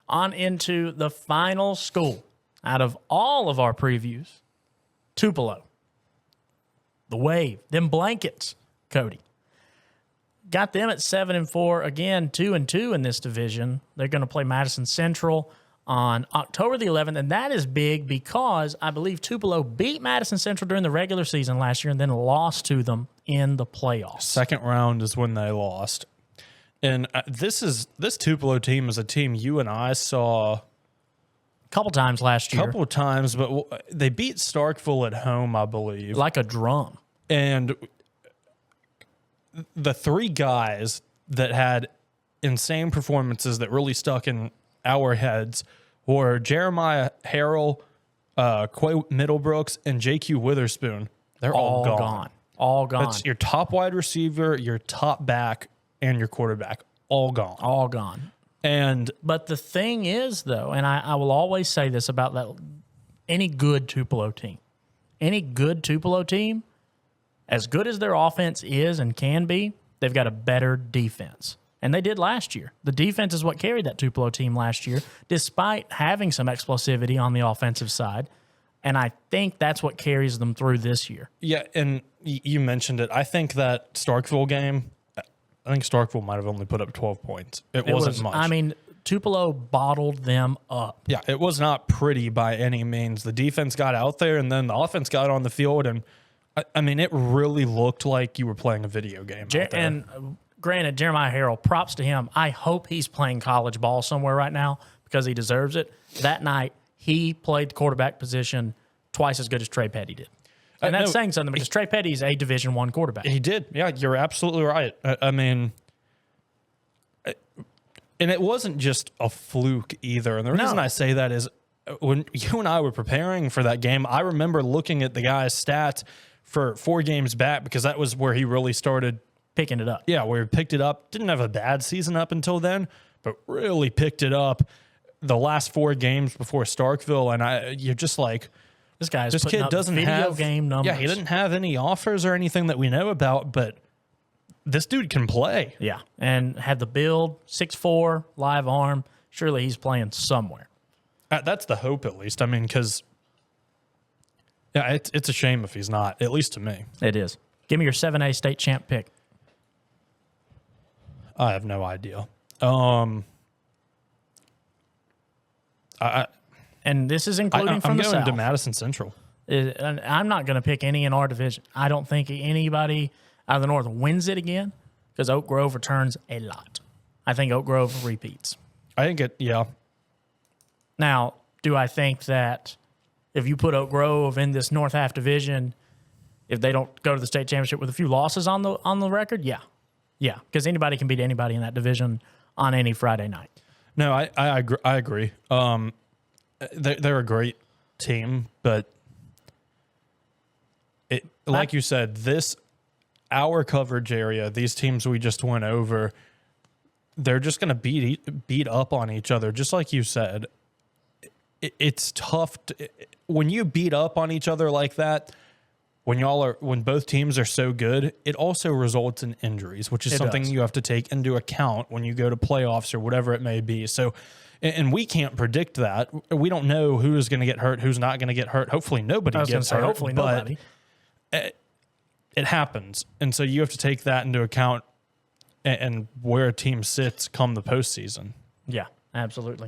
on into the final school out of all of our previews, Tupelo. The Wave, them blankets, Cody. Got them at 7-4. Again, 2-2 in this division. They're going to play Madison Central on October the 11th, and that is big because I believe Tupelo beat Madison Central during the regular season last year and then lost to them in the playoffs. Second round is when they lost. And this Tupelo team is a team you and I saw a couple times last year. Couple times, but they beat Starkville at home, I believe. Like a drum. And the three guys that had insane performances that really stuck in our heads were Jeremiah Harrell, Quay Middlebrooks, and JQ Witherspoon. They're all gone. All gone. That's your top wide receiver, your top back, and your quarterback. All gone. All gone. But the thing is, though, and I will always say this about that, any good Tupelo team, as good as their offense is and can be, they've got a better defense. And they did last year. The defense is what carried that Tupelo team last year, despite having some explosivity on the offensive side. And I think that's what carries them through this year. Yeah, and you mentioned it. I think that Starkville game, I think Starkville might have only put up 12 points. It wasn't much. I mean, Tupelo bottled them up. Yeah, it was not pretty by any means. The defense got out there, and then the offense got on the field, and I mean, it really looked like you were playing a video game out there. And granted, Jeremiah Harrell, props to him. I hope he's playing college ball somewhere right now because he deserves it. That night, he played the quarterback position twice as good as Trey Petty did. And that's saying something because Trey Petty is a Division I quarterback. He did. Yeah, you're absolutely right. I mean, and it wasn't just a fluke either. And the reason I say that is when you and I were preparing for that game, I remember looking at the guy's stats for 4 games back because that was where he really started picking it up. Yeah, where he picked it up. Didn't have a bad season up until then, but really picked it up the last 4 games before Starkville. And you're just like, this kid doesn't have game numbers. Yeah, he didn't have any offers or anything that we know about, but this dude can play. Yeah, and had the build, 6'4", live arm. Surely he's playing somewhere. That's the hope, at least. I mean, because yeah, it's a shame if he's not, at least to me. It is. Give me your 7A state champ pick. I have no idea. And this is including from the South. I'm going to Madison Central. I'm not going to pick any in our division. I don't think anybody out of the North wins it again because Oak Grove returns a lot. I think Oak Grove repeats. I think it, yeah. Now, do I think that if you put Oak Grove in this North half division, if they don't go to the state championship with a few losses on the record? Yeah. Yeah, because anybody can beat anybody in that division on any Friday night. No, I agree. They're a great team, but like you said, our coverage area, these teams we just went over, they're just going to beat up on each other, just like you said. It's tough when you beat up on each other like that. When both teams are so good, it also results in injuries, which is something you have to take into account when you go to playoffs or whatever it may be. So, and we can't predict that. We don't know who is going to get hurt, who's not going to get hurt. Hopefully nobody gets hurt. Hopefully nobody. It happens. And so you have to take that into account and where a team sits come the postseason. Yeah, absolutely.